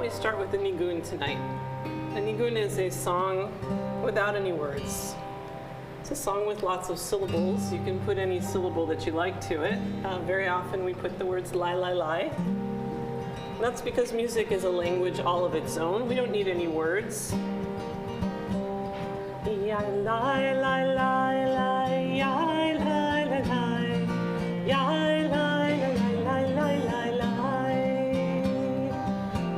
we start with a nigun tonight. A nigun is a song without any words. It's a song with lots of syllables. You can put any syllable that you like to it. Very often we put the words lie, lie, lie. That's because music is a language all of its own. We don't need any words. Ya lie, lie, lie, lie, ya lie, lie, lie, ya lie, lie, lie, lie, lie, lie,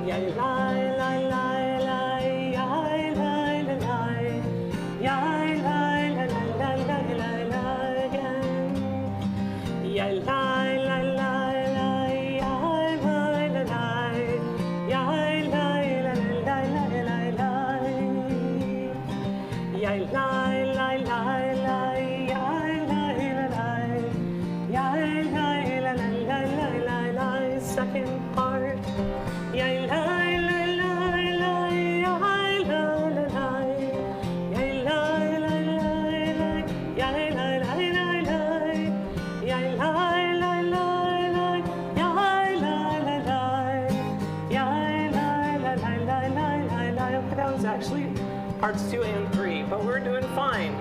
ya lie, lie, lie, lie, ya lie, lie, lie, ya lie, lie, lie, lie, lie, lie, again. Ya lie, lie, lie, lie, ya lie, lie, lie, ya lie, lie, lie, lie, lie. Yai lai lai lai lai, yai lai lai, yai lai lai lai lai lai. Second part. Yai lai lai lai lai, yai lai lai, yai lai lai lai, yai lai lai lai, yai lai lai lai, yai lai lai, yai lai lai lai. Okay, that was actually parts 2 and 3, but we're doing fine.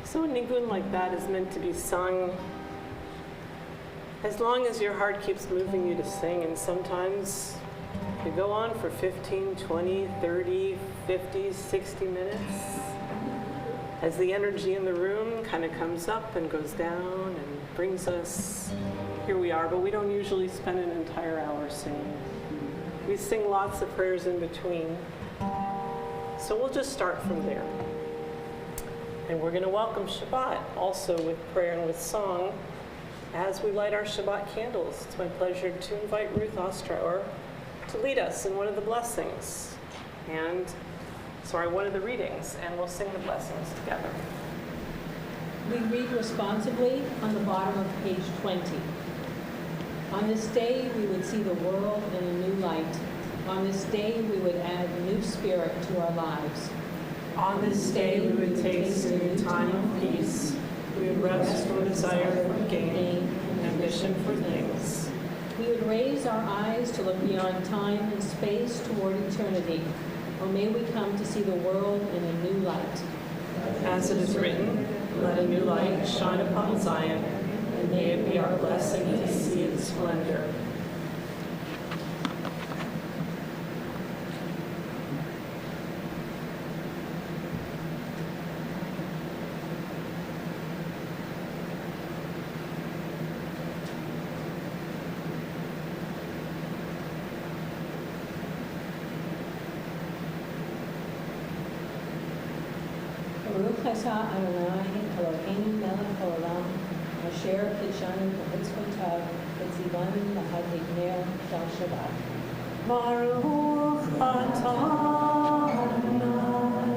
So a nigun like that is meant to be sung as long as your heart keeps moving you to sing, and sometimes you go on for 15, 20, 30, 50, 60 minutes as the energy in the room kind of comes up and goes down and brings us, here we are, but we don't usually spend an entire hour singing. We sing lots of prayers in between. So we'll just start from there. And we're going to welcome Shabbat also with prayer and with song as we light our Shabbat candles. It's my pleasure to invite Ruth Ostrauer to lead us in one of the blessings. One of the readings, and we'll sing the blessings together. We read responsibly on the bottom of page 20. On this day, we would see the world in a new light. On this day, we would add new spirit to our lives. On this day, we would taste a new time of peace. We would rest from desire for gain and ambition for things. We would raise our eyes to look beyond time and space toward eternity. Or may we come to see the world in a new light. As it is written, let a new light shine upon Zion, and may it be our blessing to see its splendor. Baruch atah Adonai Eloheinu melech haolam, asher kidshanu b'mitzvotav v'tzivanu l'hadlik shel Shabbat. Baruch atah Adonai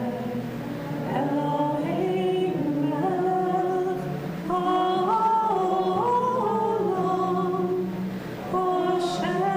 Eloheinu melech haolam, asher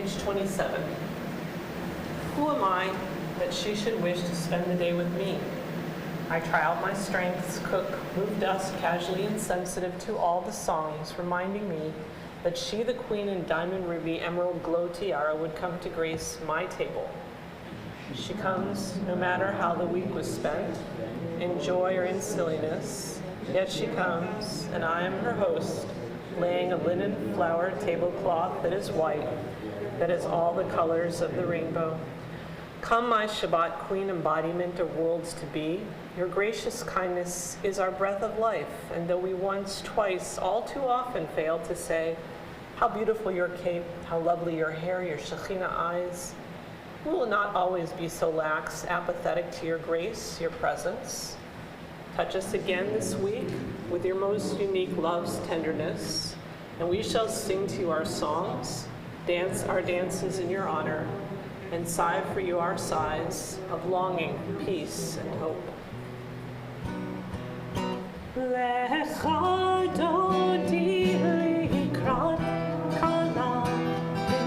page 27. Who am I that she should wish to spend the day with me? I try out my strengths, cook, move dust casually and sensitive to all the songs, reminding me that she, the queen in diamond, ruby, emerald, glow tiara, would come to grace my table. She comes no matter how the week was spent, in joy or in silliness, yet she comes, and I am her host, laying a linen flower tablecloth that is white, that is all the colors of the rainbow. Come, my Shabbat queen embodiment of worlds to be, your gracious kindness is our breath of life, and though we once, twice, all too often fail to say, how beautiful your cape, how lovely your hair, your Shekhinah eyes, we will not always be so lax, apathetic to your grace, your presence. Touch us again this week with your most unique love's tenderness, and we shall sing to you our songs, dance our dances in your honor, and sigh for you our sighs of longing, peace, and hope. Lecha dodi likrat kala,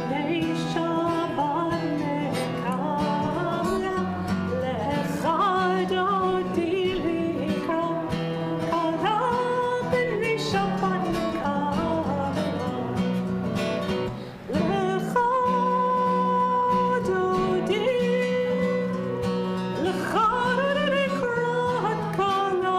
b'nei Shabbat nekala. Lecha dodi likrat kala, b'nei Shabbat nekala. Lecha dodi likrat kala.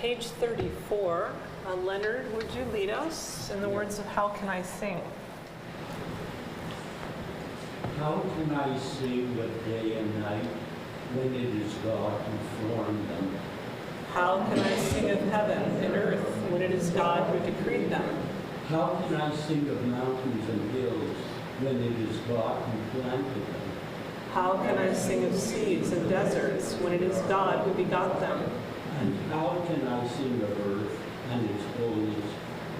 page 34, Leonard, would you lead us in the words of How Can I Sing? How can I sing of day and night when it is God who formed them? How can I sing of heaven and earth when it is God who decreed them? How can I sing of mountains and hills when it is God who planted them? How can I sing of seas and deserts when it is God who begot them? And how can I sing of earth and its wholeness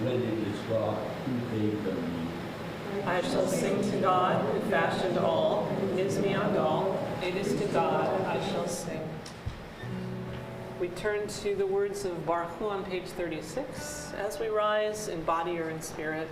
when it is God who gave them me? I shall sing to God who fashioned all, who gives me on all. It is to God I shall sing. We turn to the words of Baruch Hu on page 36, as we rise in body or in spirit.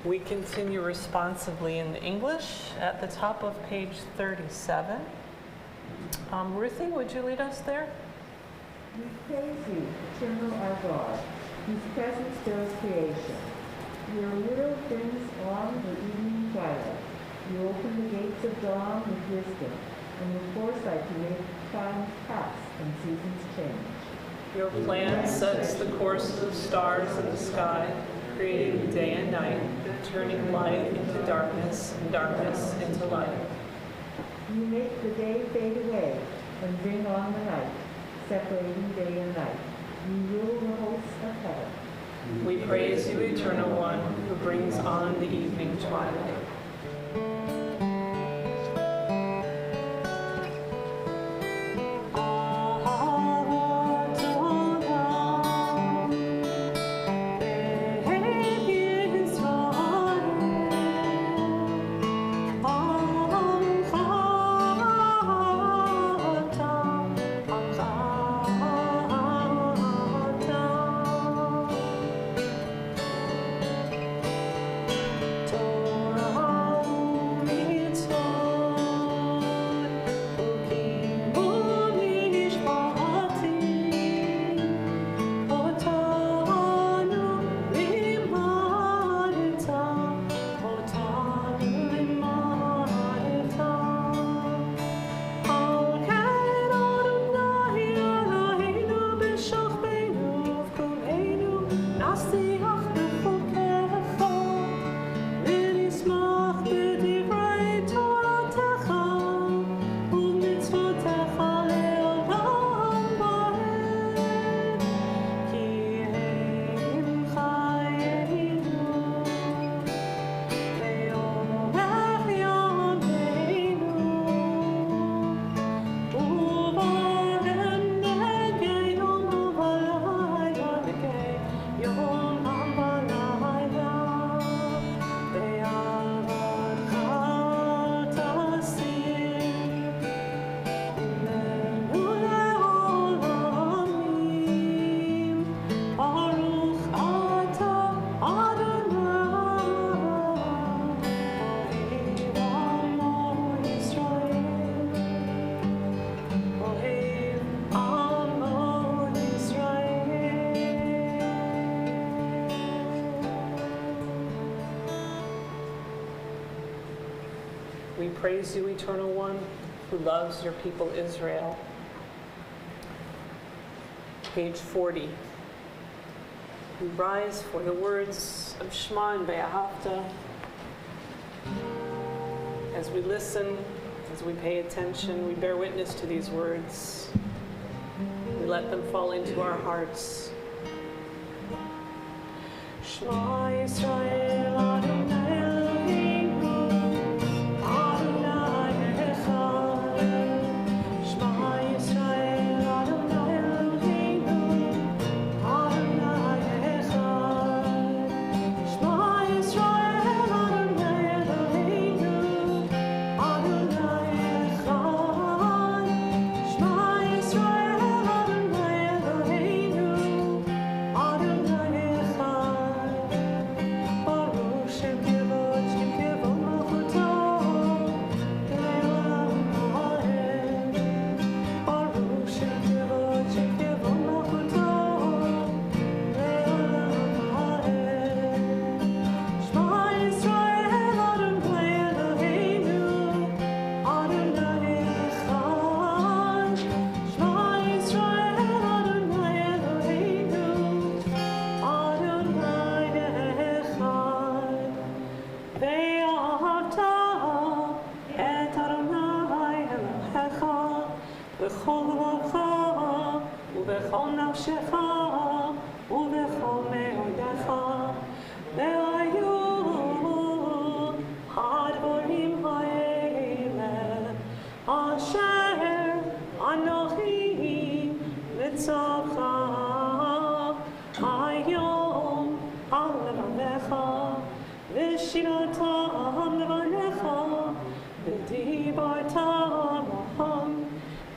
We continue responsively in English at the top of page 37. Ruthie, would you lead us there? We praise you, eternal our God, whose presence fills creation. Your will brings on the evening twilight. You open the gates of dawn with wisdom, and with foresight to make time pass and seasons change. Your plan sets the courses of stars in the sky, creating day and night, turning light into darkness and darkness into light. You make the day fade away and bring on the night, separating day and night. You rule the hosts of heaven. We praise you, Eternal One, who brings on the evening twilight. We praise you, Eternal One, who loves your people Israel. Page 40. We rise for the words of Shema and Ve'ahavta. As we listen, as we pay attention, we bear witness to these words. We let them fall into our hearts. Shema Yisrael Adonai Eloheinu Adonai Echad. Shema Yisrael Adonai Eloheinu Adonai Echad. Shema Yisrael Adonai Eloheinu Adonai Echad. Shema Yisrael Adonai Eloheinu Adonai Echad. Baruch Shem Kevod Malchuto Le'olam Ha'ed. Baruch Shem Kevod Malchuto Le'olam Ha'ed. Shema Yisrael Adonai Eloheinu Adonai Echad. Shema Yisrael Adonai Eloheinu Adonai Echad. Ve'ahavta et Adonai Elohecha b'chol levacha u'b'chol nafshecha u'b'chol me'odecha ve'ayu hadvarim ha'ele asher anochi mitzavcha hayom al levanecha v'shiratam levanecha v'dibartam aham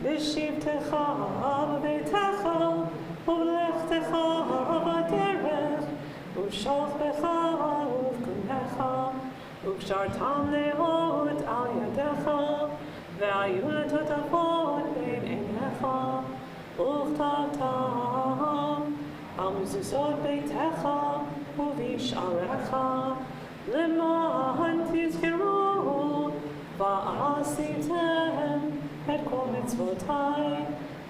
v'shivtecha b'beitecha u'lechtecha b'derech u'shalchecha u'v'kunecha u'kshartam le'ot al yadecha ve'ayu letotafot bein einecha u'chtavtam al mezuzot beitecha u'v'yish'arecha למען תזכרו ועשיתם את כל מצוותיי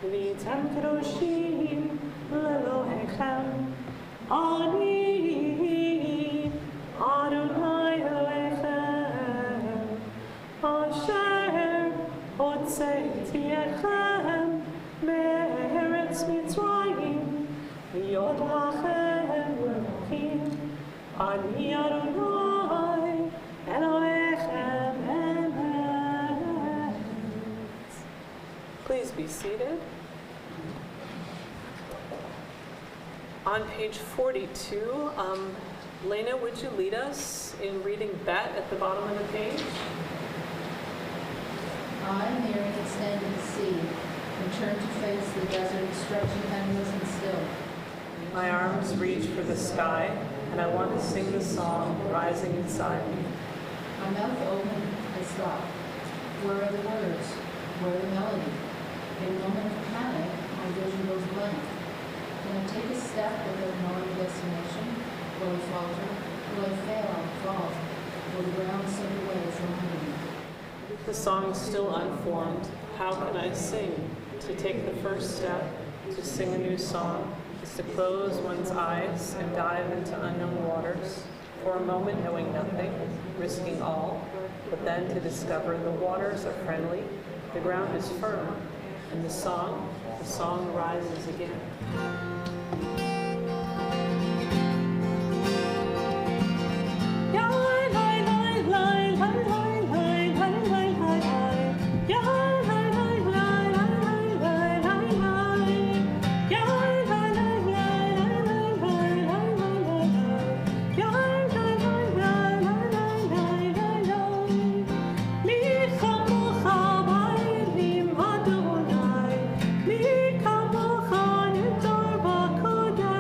והייתם קדושים לאלוהיכם. אני אדוני אלוהיכם אשר הוצאתי אתכם מארץ מצרים להיות לכם אלוהים. אני אדוני אלוהיכם אמת. Please be seated. On page 42, Lena, would you lead us in reading Bet at the bottom of the page? I, Mary, extended the sea and turned to face the desert, stretching endless and still. My arms reach for the sky, and I want to sing the song rising inside me. My mouth opened and stopped. Where are the words? Where the melody? In a moment of panic, my vision goes blank. Can I take a step without knowing destination? Will I falter? Will I fail? I'll fall. Will the ground sink away from under me? The song's still unformed. How can I sing? To take the first step, to sing a new song, is to close one's eyes and dive into unknown waters, for a moment knowing nothing, risking all, but then to discover the waters are friendly, the ground is firm, and the song rises again. Adonai, mi kamocha nidor b'kodesh.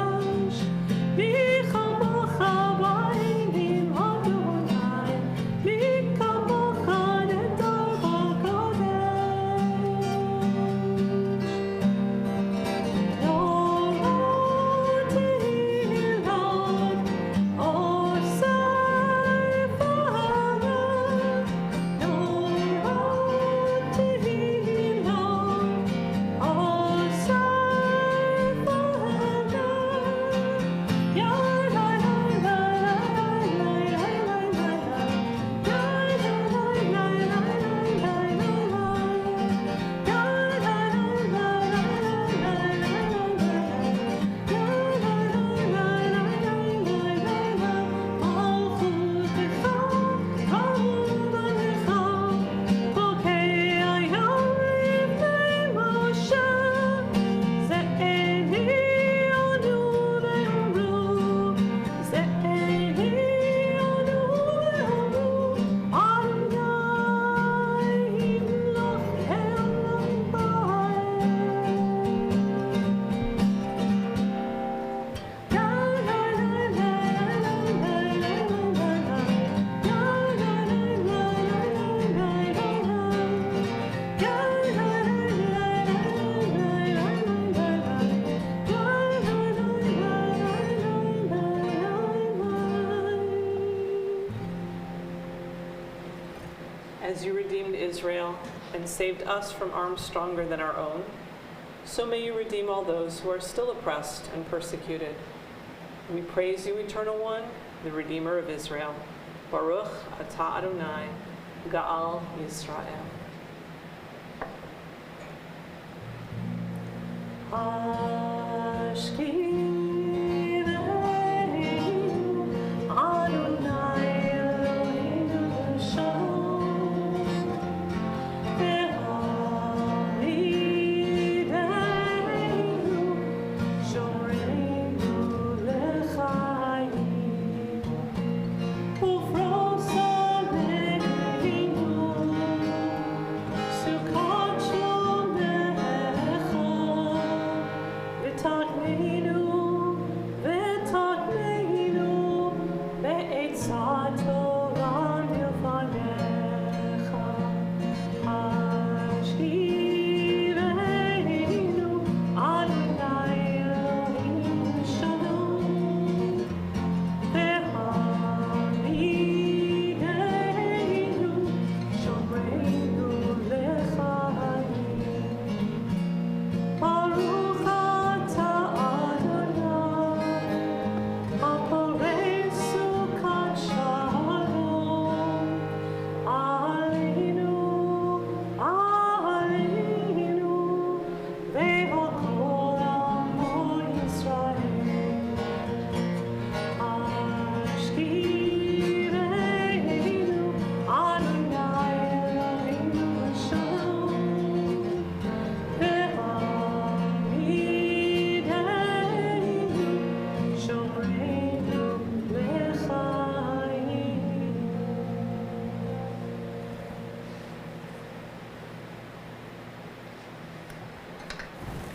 As you redeemed Israel and saved us from arms stronger than our own, so may you redeem all those who are still oppressed and persecuted. We praise you, Eternal One, the Redeemer of Israel. Baruch atah Adonai, Ga'al Yisrael.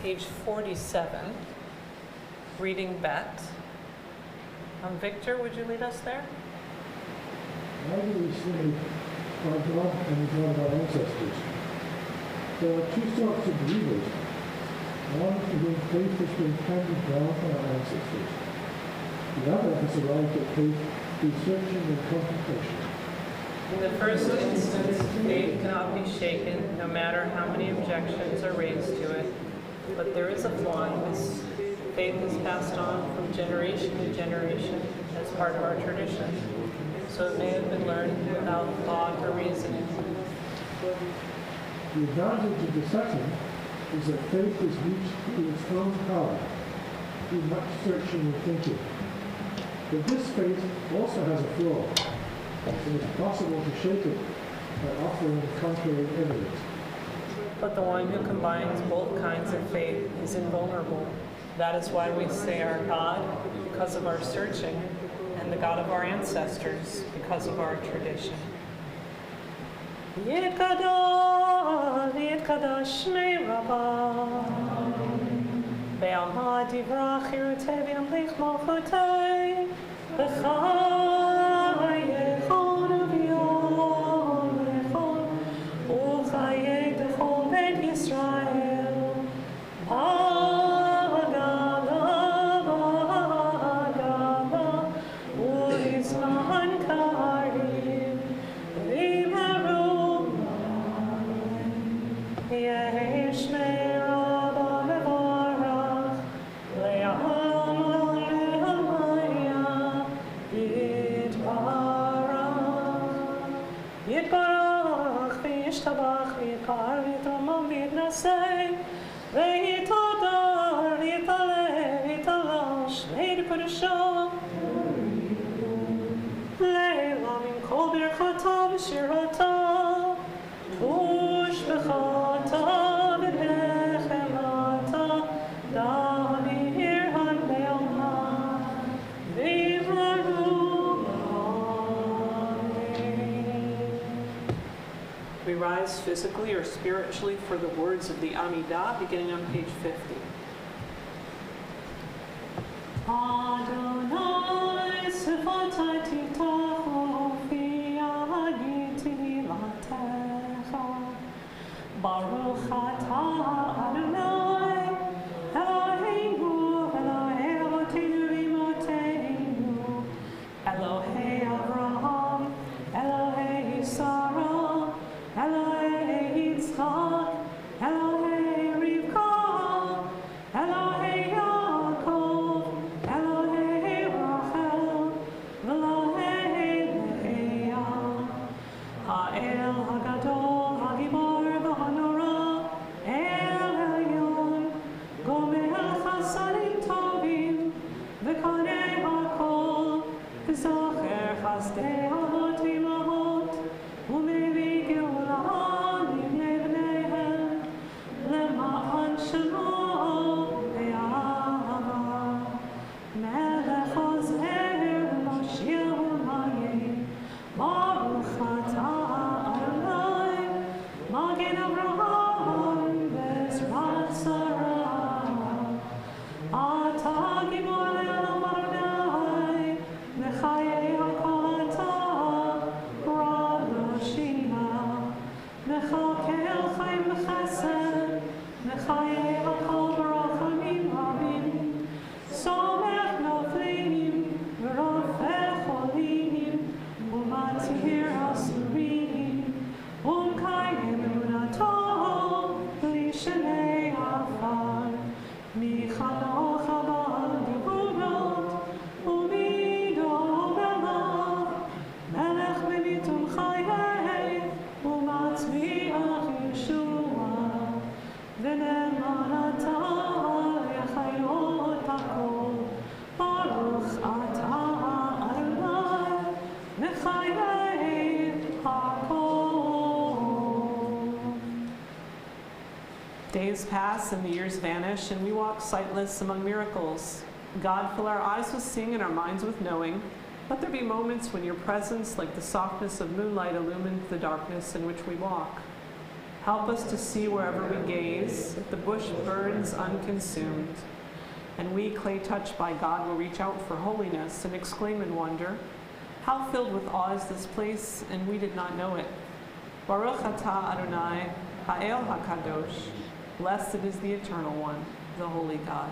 Page 47, reading Bet. Victor, would you lead us there? Why do we say our God and the God of our ancestors? There are two sorts of believers. One for whom faith has been handed down from our ancestors. The other has arrived at faith through searching and contemplation. In the first instance, faith cannot be shaken, no matter how many objections are raised to it. But there is of one whose faith is passed on from generation to generation as part of our tradition, so it may have been learned without thought or reasoning. The advantage of the second is that faith is reached through its own power, through much searching and thinking. But this faith also has a flaw. It is possible to shake it by offering contrary evidence. But the one who combines both kinds of faith is invulnerable. That is why we say our God, because of our searching, and the God of our ancestors, because of our tradition. Yitkadol, Yitkadol Shnei Rabbah, Be'alma Divrach Yirutei V'yamlich Malchutei, B'chai Yechon V'yom Lechon, U'chayei D'chol Bet Yisrael, Yitbarach v'yishtabach v'yikar v'yitamam v'yitnasei v'yitodar v'yitaleh v'yitalal shnei d'purusha Leila min kol birchata v'shirata tush b'chata v'nechemata da'v'hir ha'le'alma v'yivaru. We rise physically or spiritually for the words of the Amidah, beginning on page 50. Adonai Sifatai Titacho Fi'agiti Latecha Baruch Atah Adonai Eloheinu Elohei Avotenu V'Imotenu Elohei Avraham Elohei Sarah Days pass and the years vanish, and we walk sightless among miracles. God, fill our eyes with seeing and our minds with knowing. Let there be moments when your presence, like the softness of moonlight, illumines the darkness in which we walk. Help us to see wherever we gaze, that the bush burns unconsumed. And we, clay touched by God, will reach out for holiness and exclaim in wonder, how filled with awe is this place, and we did not know it. Baruch atah Adonai, ha'el hakadosh. Blessed is the Eternal One, the Holy God.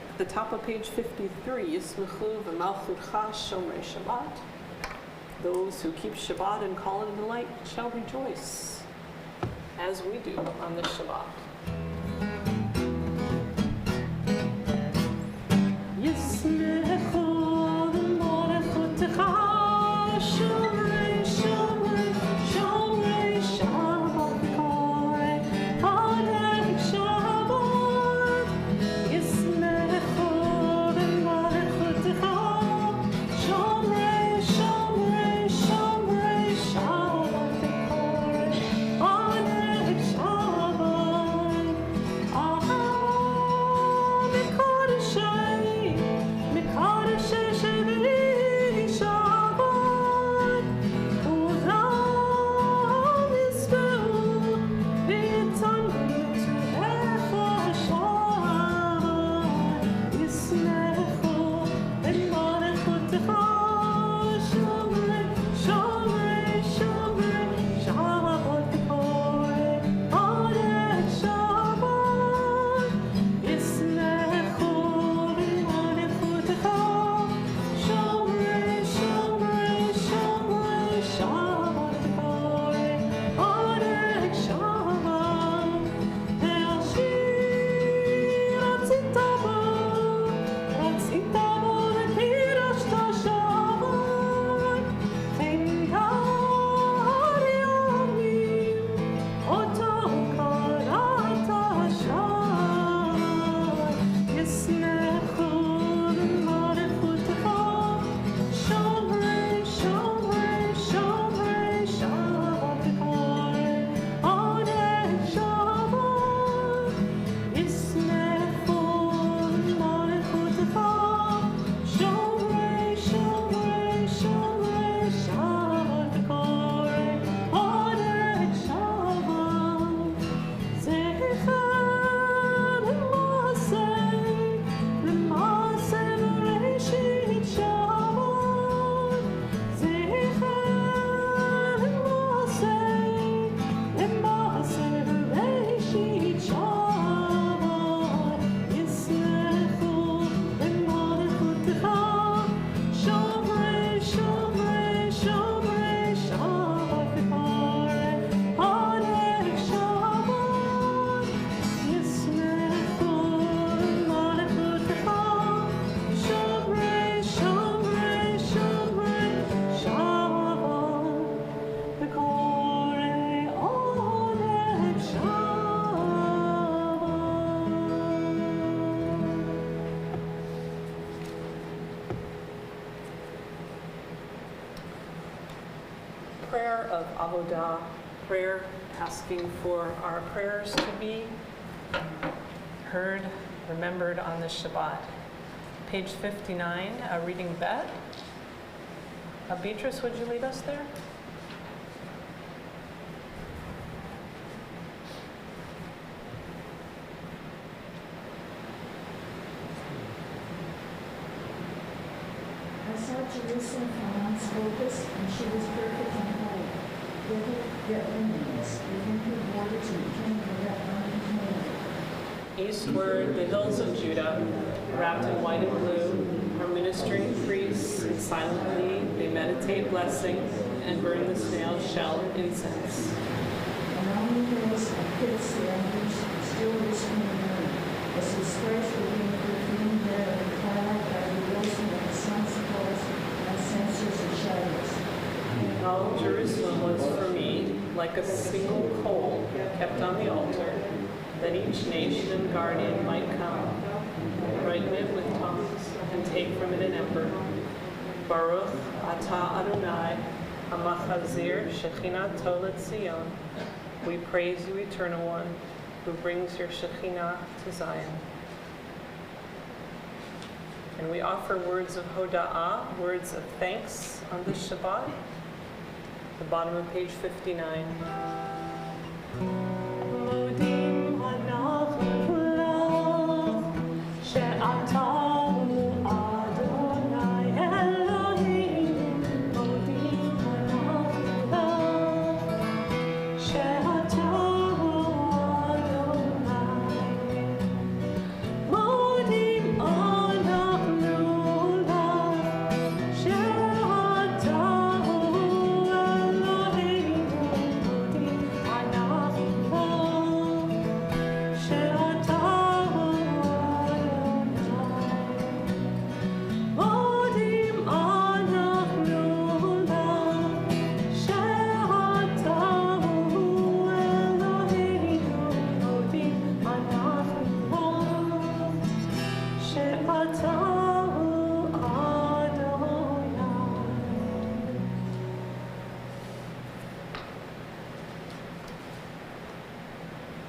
At the top of page 53, Yismechu v'malchutcha shomrei Shabbat. Those who keep Shabbat and call it a delight shall rejoice, as we do on this Shabbat. Mekadosh of Avodah prayer, asking for our prayers to be heard, remembered on this Shabbat. Page 59, reading Bet. Beatrice, would you lead us there? I saw Jerusalem from Mount Scopus, and she was perfect and holy. Yet loneliness, within her borders and came from that mountain community. Eastward, the hills of Judah, wrapped in white and blue, are ministering priests, and silently they meditate blessing and burn the snail shell incense. Around the hills and pits the embers still whispering the moon, as the stars were being perfumed there in the twilight by the wilson of the sun's colors and censers and shadows. All Jerusalem was for me like a single coal kept on the altar, that each nation and guardian might come, brighten it with tongues, and take from it an ember. Baruch atah Adonai, hamachazir shechinah tolet Zion. We praise you, Eternal One, who brings your Shekhinah to Zion. And we offer words of hoda'ah, words of thanks on this Shabbat. The bottom of page 59. Modim anachu lach, she'atahu Adonai Elohim. Modim anachu lach, she'atahu Adonai. Modim anachu lach, she'atahu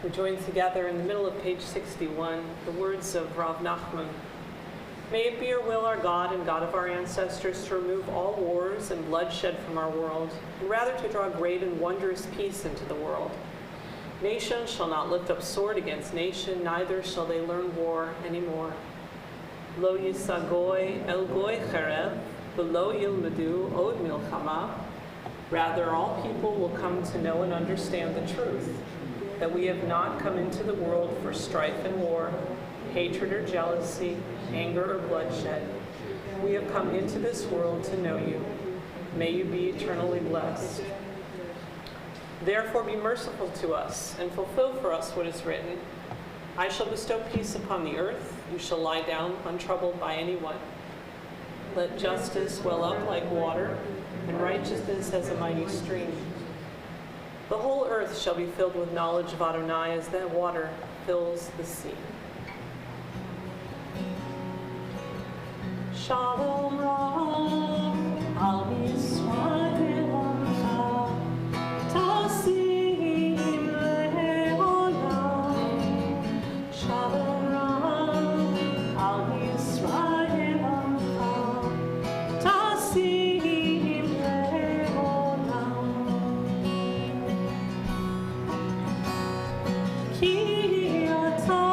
We join together in the middle of page 61, the words of Rav Nachman. May it be your will, our God and God of our ancestors, to remove all wars and bloodshed from our world, and rather to draw great and wondrous peace into the world. Nation shall not lift up sword against nation, neither shall they learn war anymore. Lo yisagoy el goy cherev, v'lo yilmedu od milchama. Rather, all people will come to know and understand the truth, that we have not come into the world for strife and war, hatred or jealousy, anger or bloodshed. We have come into this world to know you. May you be eternally blessed. Therefore be merciful to us and fulfill for us what is written. I shall bestow peace upon the earth. You shall lie down untroubled by anyone. Let justice well up like water and righteousness as a mighty stream. The whole earth shall be filled with knowledge of Adonai as that water fills the sea. Shalom Rav, al Yisrael Amcha, Tasim le'olam. Shalom Rav, al Yisrael Amcha, Tasim le'olam. Ki ata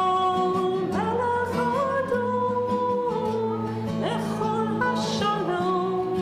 melech Adon lechol hashalom.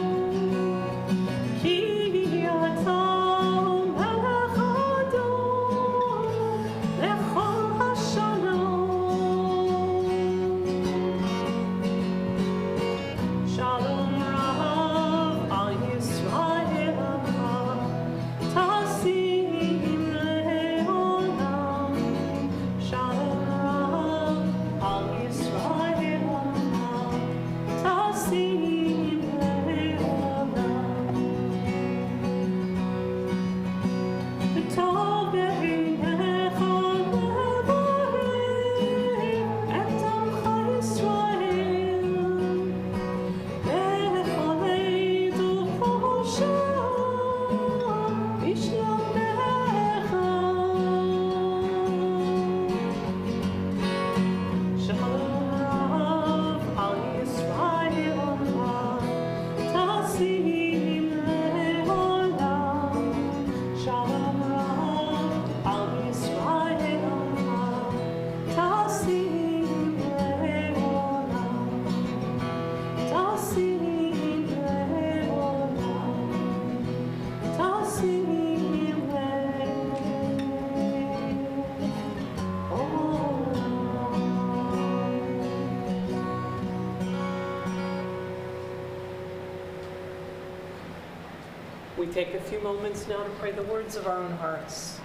We take a few moments now to pray the words of our own hearts.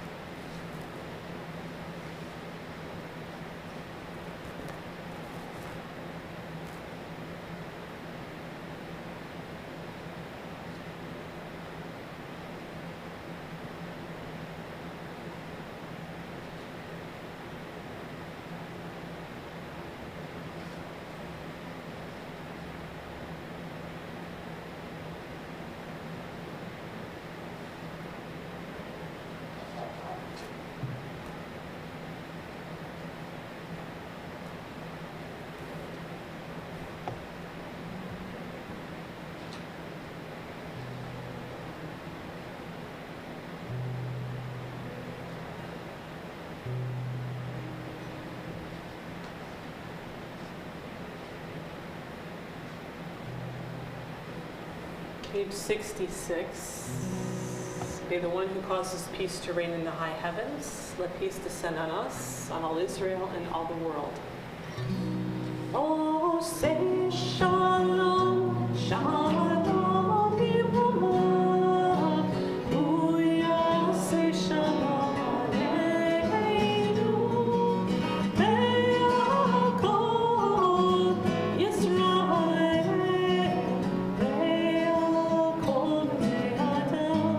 Page 66. May the one who causes peace to reign in the high heavens, let peace descend on us, on all Israel, and all the world. Oh, say shalom, shalom, Yirmah. Booyah, say shalom, aleinu. Ve'akol Yisrael, ve'akol bnei Adam.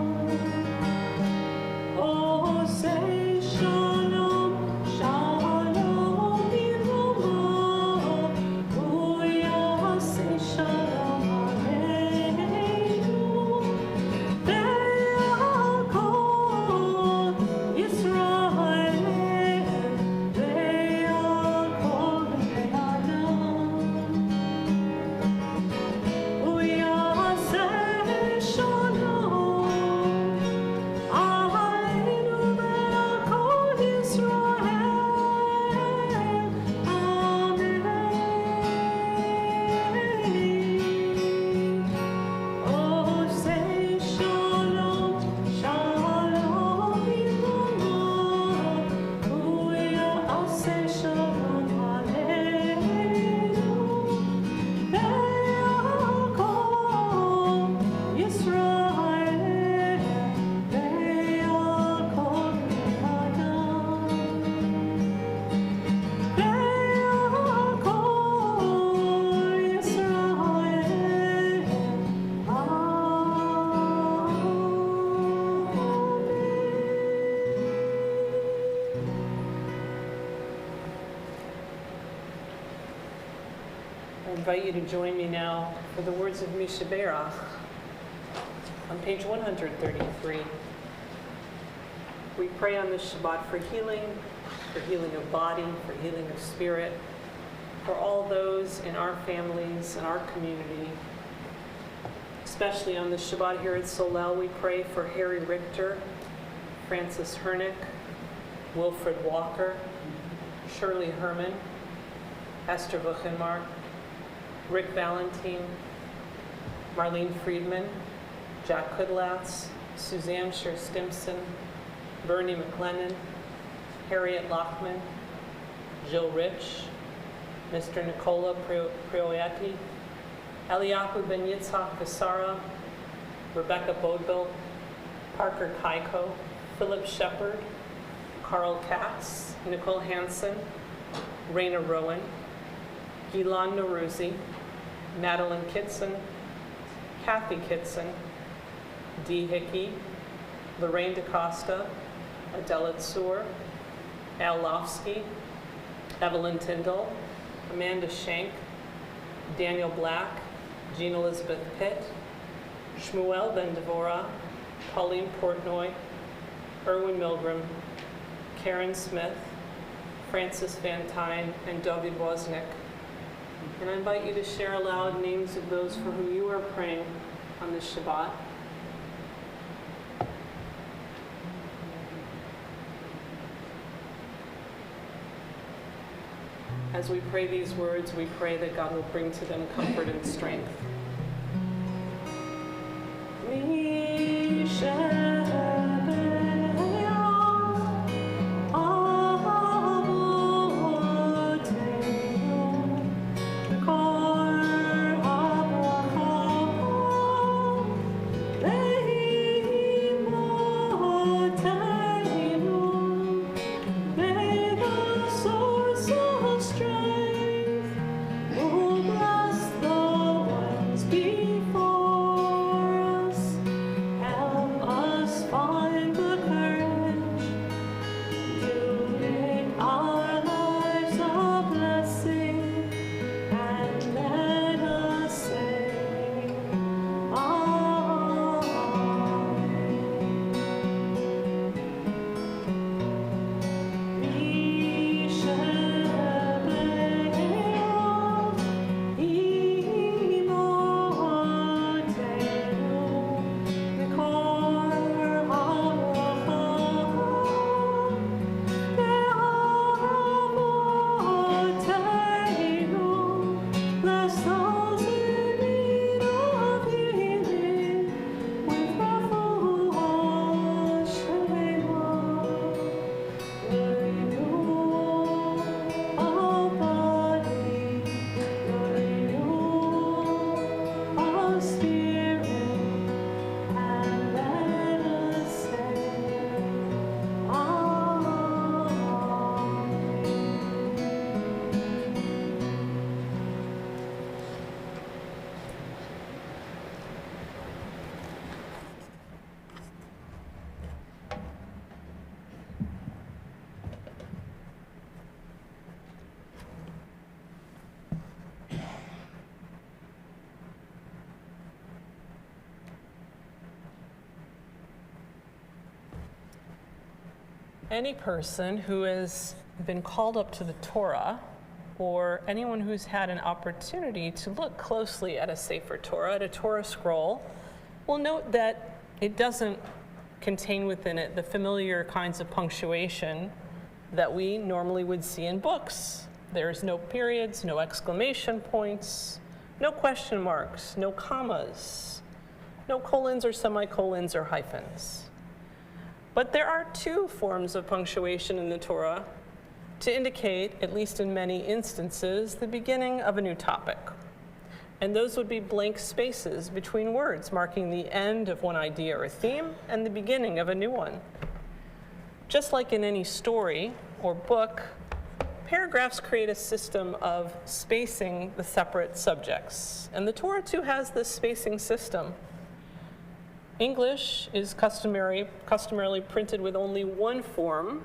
Oh, say shalom, shalom, Yirmah. Booyah, say shalom, aleinu. Ve'akol Yisrael, ve'akol bnei Adam. Booyah, say shalom, aleinu, ve'akol Yisrael. Amen. Oh, say shalom, shalom, Yirmah. Booyah, say shalom, aleinu. Ve'akol Yisrael, ve'akol bnei Adam. Ve'akol Yisrael. I invite you to join me now for the words of Mishaberach on page 133. We pray on this Shabbat for healing of body, for healing of spirit, for all those in our families and our community. Especially on this Shabbat here at Solel, we pray for Harry Richter, Francis Hernick, Wilfred Walker, Shirley Herman, Esther Buchenmark, Rick Valentine, Marlene Friedman, Jack Kudlatz, Suzanne Scher-Stimson, Bernie McLennan, Harriet Lockman, Jill Rich, Mr. Nicola Prioetti, Eliyahu Ben Yitzhak Visara, Rebecca Bodville, Parker Kaiko, Philip Shepard, Carl Katz, Nicole Hansen, Raina Rowan, Gilan Naruzi, Madeline Kitson, Kathy Kitson, Dee Hickey, Lorraine DaCosta, Adela Tsur, Al Lofsky, Evelyn Tyndall, Amanda Schenk, Daniel Black, Jean Elizabeth Pitt, Shmuel Ben Devora, Pauline Portnoy, Erwin Milgram, Karen Smith, Francis Van Tyne, and David Wozniak. And I invite you to share aloud names of those for whom you are praying on this Shabbat. As we pray these words, we pray that God will bring to them comfort and strength. Lehi any person who has been called up to the Torah, or anyone who's had an opportunity to look closely at a Sefer Torah, at a Torah scroll, will note that it doesn't contain within it the familiar kinds of punctuation that we normally would see in books. There's no periods, no exclamation points, no question marks, no commas, no colons or semicolons or hyphens. But there are two forms of punctuation in the Torah to indicate, at least in many instances, the beginning of a new topic. And those would be blank spaces between words, marking the end of one idea or theme and the beginning of a new one. Just like in any story or book, paragraphs create a system of spacing the separate subjects. And the Torah too has this spacing system. English is customarily printed with only one form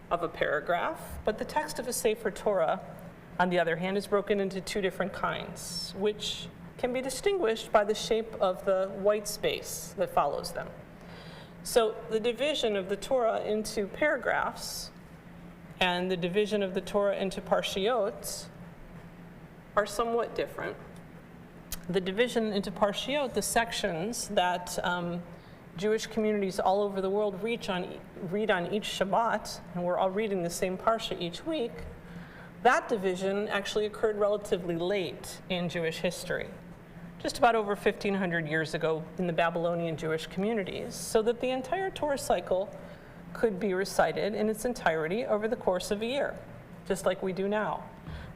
of a paragraph, but the text of a Sefer Torah, on the other hand, is broken into two different kinds, which can be distinguished by the shape of the white space that follows them. So the division of the Torah into paragraphs and the division of the Torah into parshiot are somewhat different. The division into parshiot, the sections that Jewish communities all over the world read on each Shabbat, and we're all reading the same parsha each week, that division actually occurred relatively late in Jewish history, just about over 1,500 years ago in the Babylonian Jewish communities, so that the entire Torah cycle could be recited in its entirety over the course of a year, just like we do now.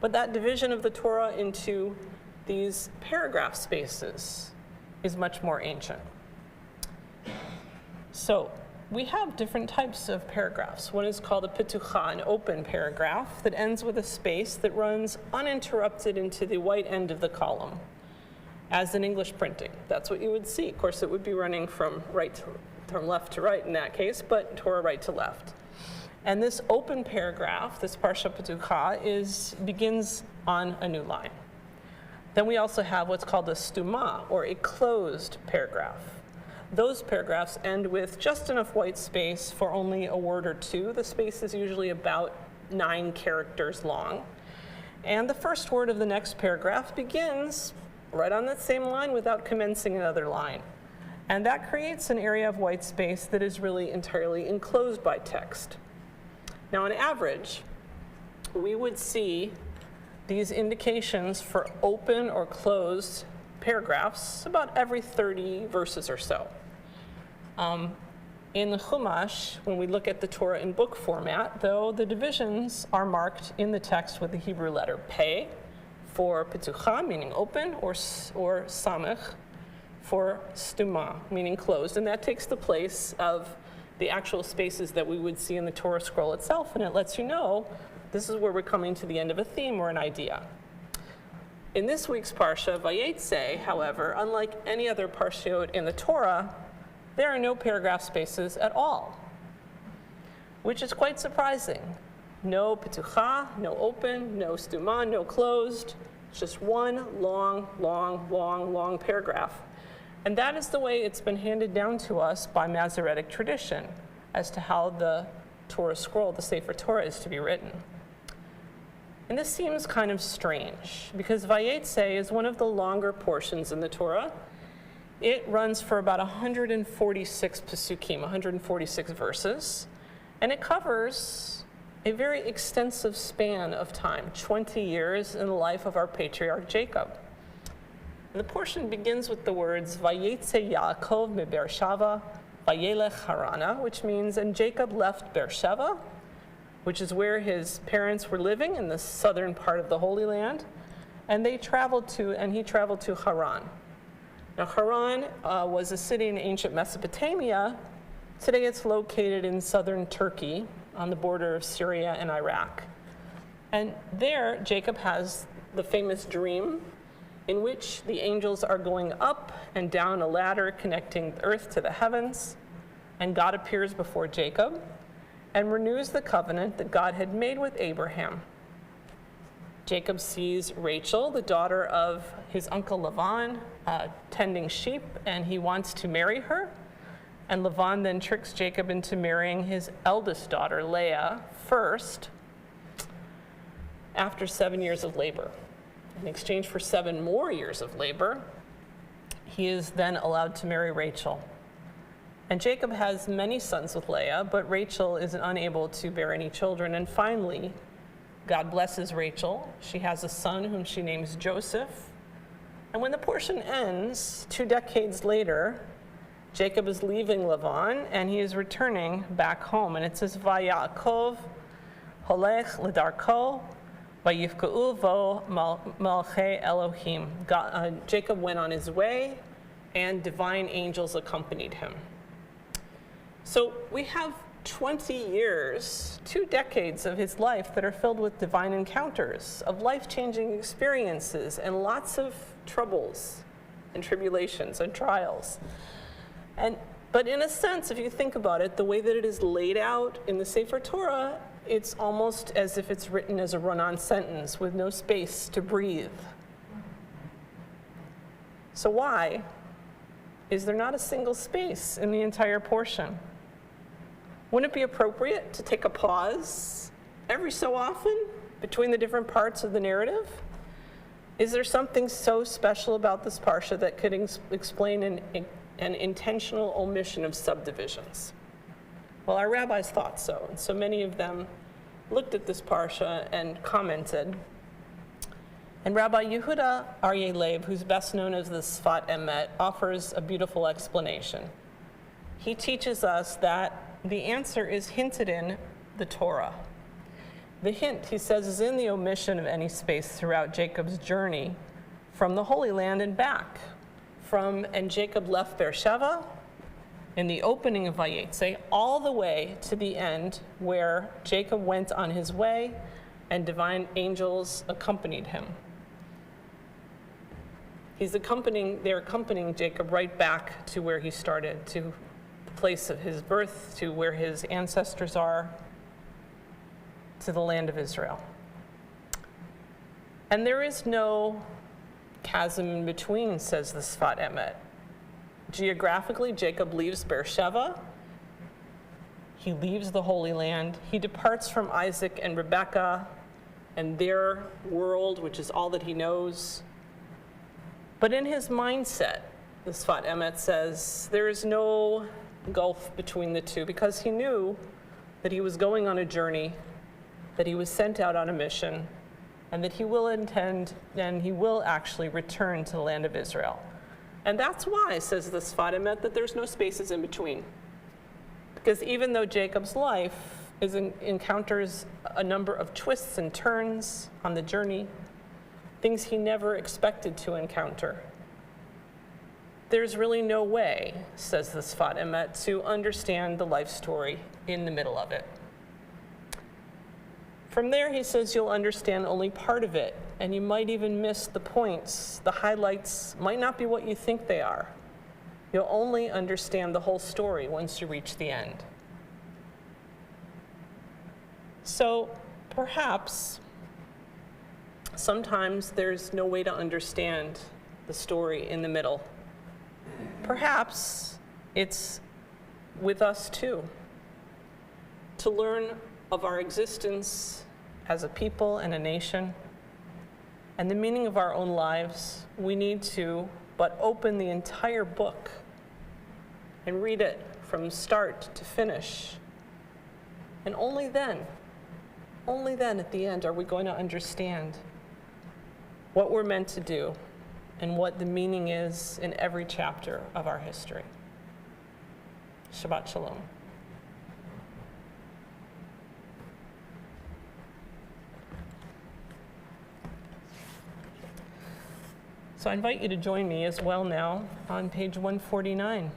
But that division of the Torah into these paragraph spaces is much more ancient. So we have different types of paragraphs. One is called a pitucha, an open paragraph that ends with a space that runs uninterrupted into the white end of the column, as in English printing. That's what you would see. Of course, it would be running from left to right in that case, but Torah right to left. And this open paragraph, this parsha pitucha, begins on a new line. Then we also have what's called a stuma, or a closed paragraph. Those paragraphs end with just enough white space for only a word or two. The space is usually about 9 characters long. And the first word of the next paragraph begins right on that same line without commencing another line. And that creates an area of white space that is really entirely enclosed by text. Now, on average, we would see these indications for open or closed paragraphs about every 30 verses or so. In the Chumash, when we look at the Torah in book format, though, the divisions are marked in the text with the Hebrew letter Pei for Pitucha, meaning open, or Samech for Stuma, meaning closed. And that takes the place of the actual spaces that we would see in the Torah scroll itself, and it lets you know this is where we're coming to the end of a theme or an idea. In this week's Parsha, Vayetze, however, unlike any other parshiot in the Torah, there are no paragraph spaces at all, which is quite surprising. No Pitucha, no open, no Stuma, no closed. It's just one long paragraph. And that is the way it's been handed down to us by Masoretic tradition as to how the Torah scroll, the Sefer Torah, is to be written. And this seems kind of strange because Vayetze is one of the longer portions in the Torah. It runs for about 146 pasukim, 146 verses, and it covers a very extensive span of time, 20 years in the life of our patriarch Jacob. And the portion begins with the words, Vayetze Yaakov me Beersheva, Vayelech Harana, which means, and Jacob left Beersheva, which is where his parents were living in the southern part of the Holy Land, and he traveled to Haran. Now, Haran was a city in ancient Mesopotamia. Today it's located in southern Turkey on the border of Syria and Iraq. And there, Jacob has the famous dream in which the angels are going up and down a ladder connecting the earth to the heavens, and God appears before Jacob and renews the covenant that God had made with Abraham. Jacob sees Rachel, the daughter of his uncle Laban, tending sheep, and he wants to marry her. And Laban then tricks Jacob into marrying his eldest daughter, Leah, first, after 7 years of labor. In exchange for 7 more years of labor, he is then allowed to marry Rachel. And Jacob has many sons with Leah, but Rachel is unable to bear any children. And finally, God blesses Rachel. She has a son whom she names Joseph. And when the portion ends, 2 decades later, Jacob is leaving Laban and he is returning back home. And it says, Vayakov holech ledarko vayifka'u vo malchei Elohim. Jacob went on his way and divine angels accompanied him. So we have 20 years, 2 decades of his life that are filled with divine encounters, of life-changing experiences, and lots of troubles and tribulations and trials. But in a sense, if you think about it, the way that it is laid out in the Sefer Torah, it's almost as if it's written as a run-on sentence with no space to breathe. So why is there not a single space in the entire portion? Wouldn't it be appropriate to take a pause every so often between the different parts of the narrative? Is there something so special about this parsha that could explain an intentional omission of subdivisions? Well, our rabbis thought so, and so many of them looked at this parsha and commented. And Rabbi Yehuda Aryeh Leib, who's best known as the Sfat Emet, offers a beautiful explanation. He teaches us that the answer is hinted in the Torah. The hint, he says, is in the omission of any space throughout Jacob's journey from the Holy Land and back. And Jacob left Beersheba in the opening of Vayetze, all the way to the end where Jacob went on his way and divine angels accompanied him. They're accompanying Jacob right back to where he started, to the place of his birth, to where his ancestors are, to the land of Israel. And there is no chasm in between, says the Sfat Emet. Geographically, Jacob leaves Beersheba. He leaves the Holy Land. He departs from Isaac and Rebekah and their world, which is all that he knows. But in his mindset, the Sfat Emet says, there is no gulf between the two, because he knew that he was going on a journey, that he was sent out on a mission, and that he will actually return to the land of Israel. And that's why, says the Sfat Emet, that there's no spaces in between. Because even though Jacob's life encounters a number of twists and turns on the journey, things he never expected to encounter, there's really no way, says the Sfat Emet, to understand the life story in the middle of it. From there, he says, you'll understand only part of it, and you might even miss the points. The highlights might not be what you think they are. You'll only understand the whole story once you reach the end. So perhaps sometimes there's no way to understand the story in the middle. Perhaps it's with us too, to learn of our existence as a people and a nation, and the meaning of our own lives. We need to but open the entire book and read it from start to finish. And only then at the end are we going to understand what we're meant to do and what the meaning is in every chapter of our history. Shabbat Shalom. So I invite you to join me as well now on page 149.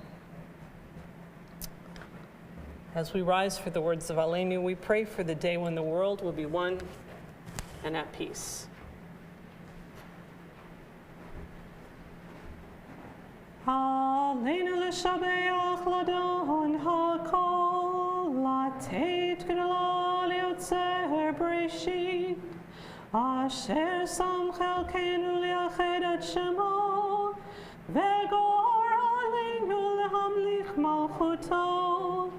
As we rise for the words of Aleinu, we pray for the day when the world will be one and at peace. Aleinu l'shabeach ladon hakol, latet g'nala liotzer breshit, asher sam chelkenu liached et shemo, v'gor aleinu lehamlich malchut מלכותו,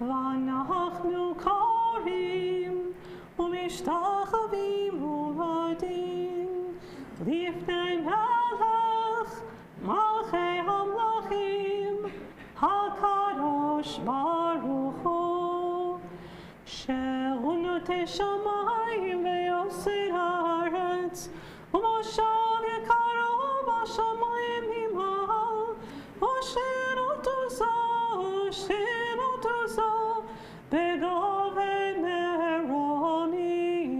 ואנחנו קוראים ומשתחווים ומודים לפני מלך מלכי המלכים, הקדוש ברוך הוא, שהוא נוטה שמיים ויוסד הארץ, ומושב יקרו בשמיים ממעל, ושירותו זו בגובה מרונים.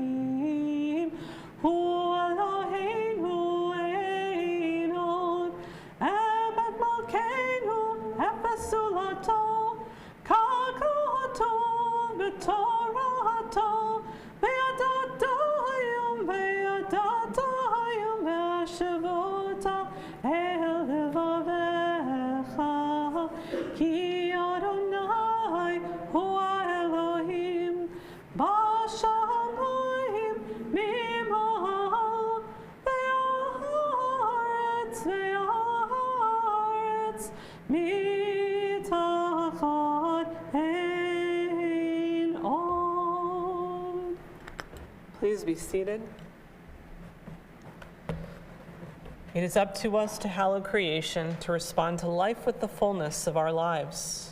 הוא אלוהינו אין עוד, אמת מלכנו אפס זולתו, כקרותו בתורתו, וידעת היום והשבות אל לבביך, כי אדוני הוא האלוהים בשמיים ממעל, והארץ מתחת אין עוד. Please be seated. It is up to us to hallow creation, to respond to life with the fullness of our lives.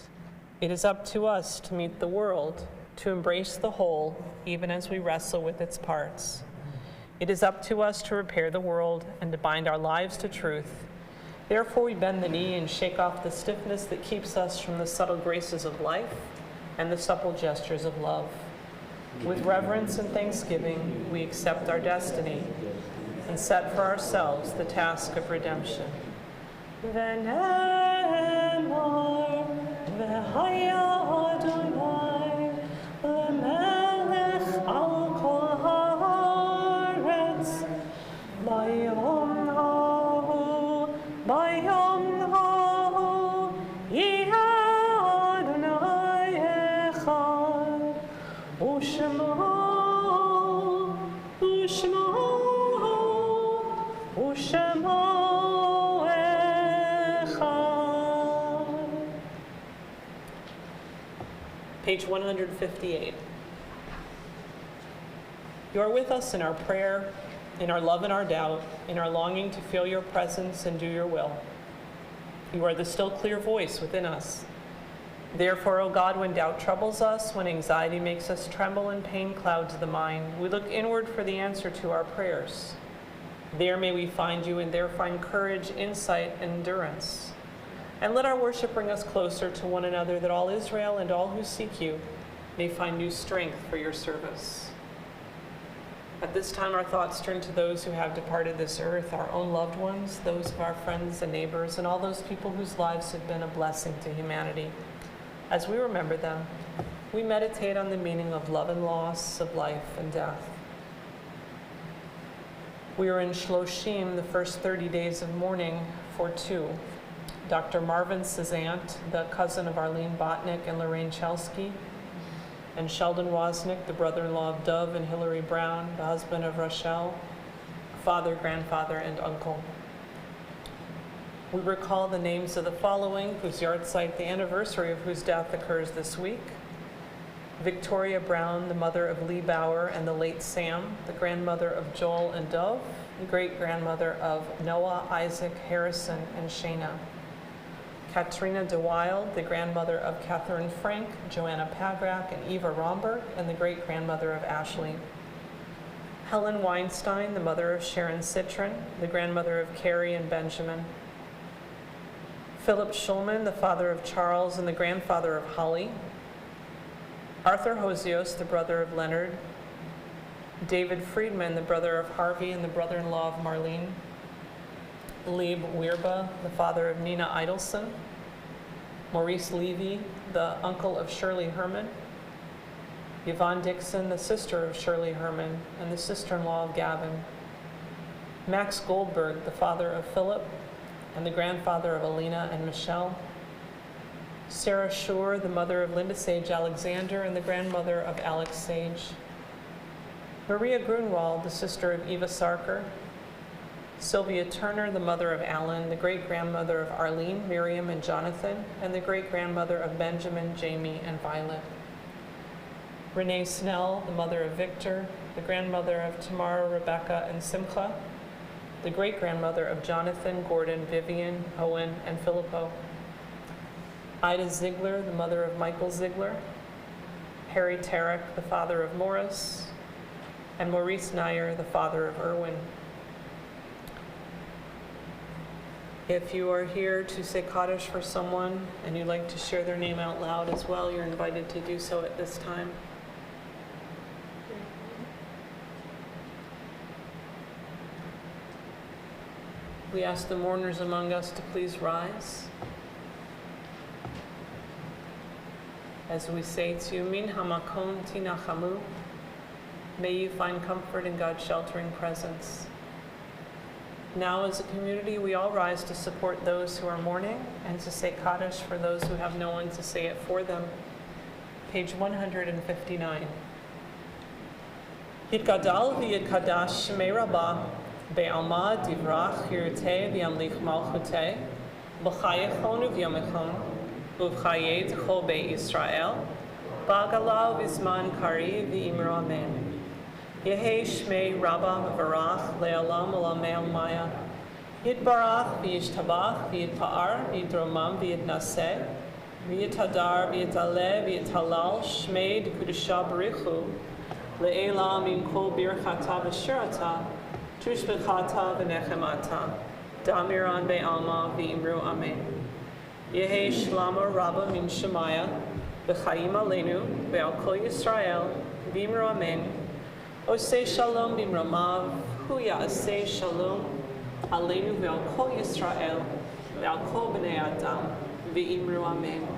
It is up to us to meet the world, to embrace the whole, even as we wrestle with its parts. It is up to us to repair the world and to bind our lives to truth. Therefore, we bend the knee and shake off the stiffness that keeps us from the subtle graces of life and the supple gestures of love. With reverence and thanksgiving, we accept our destiny and set for ourselves the task of redemption. V'nemar v'haya Adonai l'melech al kol haaretz, bayom hahu yeh Adonai echad, u'shemo Page 158. You are with us in our prayer, in our love and our doubt, in our longing to feel your presence and do your will. You are the still clear voice within us. Therefore, O God, when doubt troubles us, when anxiety makes us tremble and pain clouds the mind, we look inward for the answer to our prayers. There may we find you, and there find courage, insight, and endurance. And let our worship bring us closer to one another, that all Israel and all who seek you may find new strength for your service. At this time, our thoughts turn to those who have departed this earth, our own loved ones, those of our friends and neighbors, and all those people whose lives have been a blessing to humanity. As we remember them, we meditate on the meaning of love and loss, of life and death. We are in Shloshim, the first 30 days of mourning for two. Dr. Marvin Cezanne, the cousin of Arlene Botnick and Lorraine Chelsky, and Sheldon Wozniak, the brother-in-law of Dove and Hillary Brown, the husband of Rochelle, father, grandfather, and uncle. We recall the names of the following, whose yahrzeit, the anniversary of whose death occurs this week. Victoria Brown, the mother of Lee Bauer and the late Sam, the grandmother of Joel and Dove, the great-grandmother of Noah, Isaac, Harrison, and Shana. Katrina DeWild, the grandmother of Catherine Frank, Joanna Pagrak, and Eva Romberg, and the great-grandmother of Ashley. Helen Weinstein, the mother of Sharon Citron, the grandmother of Carrie and Benjamin. Philip Schulman, the father of Charles and the grandfather of Holly. Arthur Hosios, the brother of Leonard. David Friedman, the brother of Harvey and the brother-in-law of Marlene. Lieb Weirba, the father of Nina Idelson. Maurice Levy, the uncle of Shirley Herman. Yvonne Dixon, the sister of Shirley Herman and the sister-in-law of Gavin. Max Goldberg, the father of Philip and the grandfather of Alina and Michelle. Sarah Shore, the mother of Linda Sage Alexander and the grandmother of Alex Sage. Maria Grunwald, the sister of Eva Sarker. Sylvia Turner, the mother of Alan, the great-grandmother of Arlene, Miriam, and Jonathan, and the great-grandmother of Benjamin, Jamie, and Violet. Renee Snell, the mother of Victor, the grandmother of Tamara, Rebecca, and Simcha, the great-grandmother of Jonathan, Gordon, Vivian, Owen, and Filippo. Ida Ziegler, the mother of Michael Ziegler, Harry Tarek, the father of Morris, and Maurice Nyer, the father of Erwin. If you are here to say Kaddish for someone and you'd like to share their name out loud as well, you're invited to do so at this time. We ask the mourners among us to please rise. As we say to you, Min hamakom tinachamu, may you find comfort in God's sheltering presence. Now, as a community, we all rise to support those who are mourning and to say Kaddish for those who have no one to say it for them. Page 159. Yitgadal v'yitkadash shmei rabbah, be'alma divrach yirteh v'yamlich malchuteh, b'chayechon u'vyomechon, u'v'chayeh t'chol be'I Yisrael, ba'gala v'zman kari v'imru amen. Yehei shmei rabbah v'varach le'olam olamei maya. Yitbarach v'yishtabach v'yitpa'ar v'yidromam v'yitnaseh v'yitadar v'yitaleh v'yitalal shmei d'kudusha b'richu le'elam im kol birchata v'shirata tushbechata v'nechemata damiran be'alma v'imru amen. Yehei shlama rabbah min shemaya v'chayim aleinu ve'al kol Yisrael v'imru amen. Oseh shalom bimramav, hu ya'aseh shalom, aleinu ve'al kol Yisrael, ve'al kol b'nei Adam, ve'imru amen.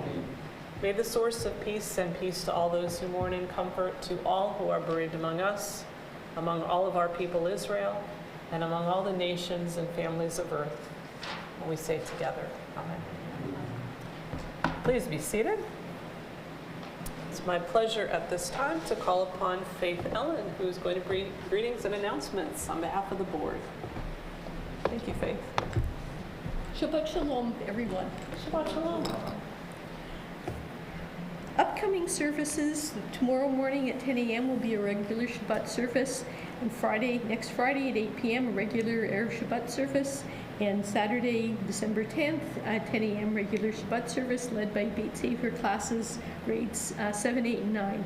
May the source of peace send peace to all those who mourn and comfort to all who are bereaved among us, among all of our people Israel, and among all the nations and families of earth. And we say together, amen. Please be seated. It's my pleasure at this time to call upon Faith Ellen, who's going to bring greetings and announcements on behalf of the board. Thank you, Faith. Shabbat Shalom, everyone. Shabbat Shalom. Upcoming services, tomorrow morning at 10 a.m. will be a regular Shabbat service, and next Friday at 8 p.m. a regular Erev Shabbat service, and Saturday, December 10th at 10 a.m. regular Shabbat service led by Beit Sefer classes grades 7, 8, and 9,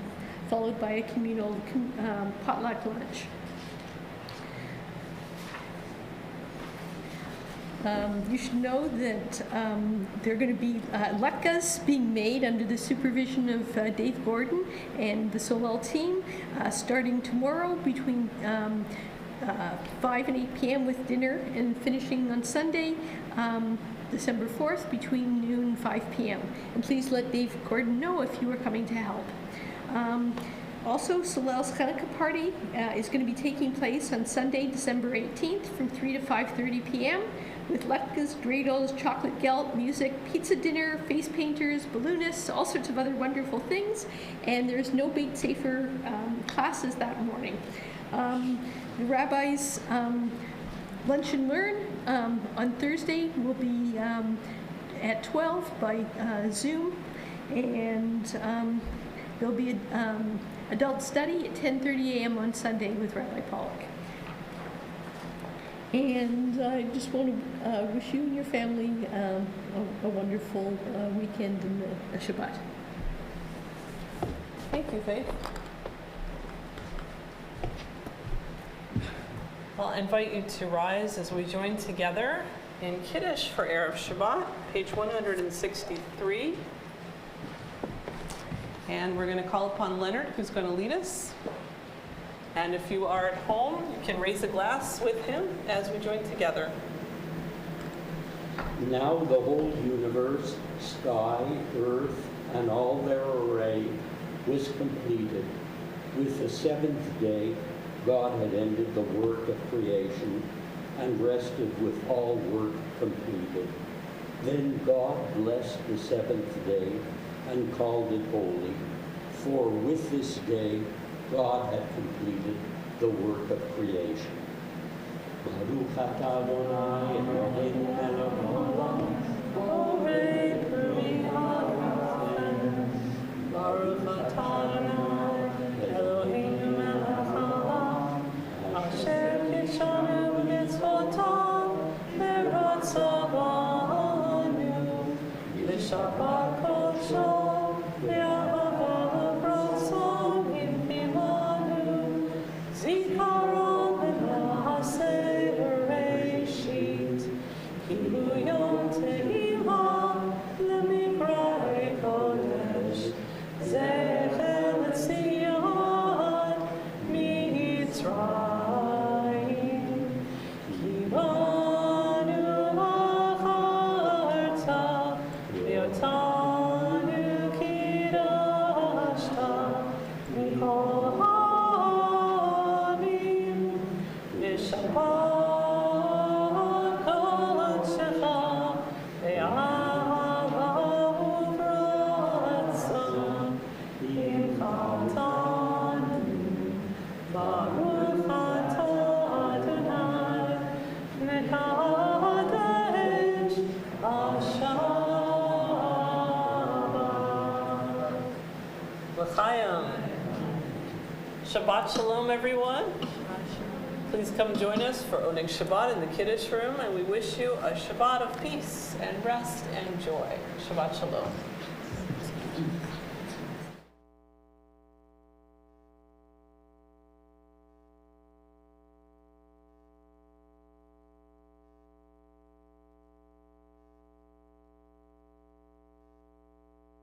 followed by a communal potluck lunch. You should know that there are going to be latkas being made under the supervision of Dave Gordon and the Solel team starting tomorrow between 5 and 8 p.m. with dinner, and finishing on Sunday, December 4th, between noon and 5 p.m. And please let Dave Gordon know if you are coming to help. Also, Solel's Chanukah party is going to be taking place on Sunday, December 18th from 3 to 5:30 p.m. with latkes, dreidels, chocolate gelt, music, pizza dinner, face painters, balloonists, all sorts of other wonderful things. And there's no Beit Sefer classes that morning. The rabbi's lunch and learn on Thursday will be at 12 by Zoom, and there'll be an adult study at 10:30 a.m. on Sunday with Rabbi Pollock. And I just want to wish you and your family a wonderful weekend and a Shabbat. Thank you, Faith. I'll invite you to rise as we join together in Kiddush for Erev Shabbat, page 163. And we're going to call upon Leonard, who's going to lead us. And if you are at home, you can raise a glass with him as we join together. Now the whole universe, sky, earth, and all their array was completed. With the seventh day, God had ended the work of creation and rested with all work completed. Then God blessed the seventh day and called it holy, for with this day God had completed the work of creation. Baruch atah Adonai Eloheinu melech haolam. Borei peri haolam. Baruch atah Adonai Eloheinu melech haolam. Asher kidshanu b'mitzvotav v'ratzavanu. L'shabbat kodsho v'yahavav ratzon hifimanu. Zikaron v'na'aseh bereshit. Kibu yom tehillah lemikra kodesh. Zecher l'tzion mitzrayim. Kibanu acharta v'yotanu kidashta mikol ha'amim. V'shabbat kodshecha ve'ahava uvratzon v'chatanu. Baruch atah Adonai mekadesh HaShabbat. L'chaim. Shabbat shalom, everyone. Please come join us for Oneg Shabbat in the Kiddush room, and we wish you a Shabbat of peace and rest and joy. Shabbat shalom.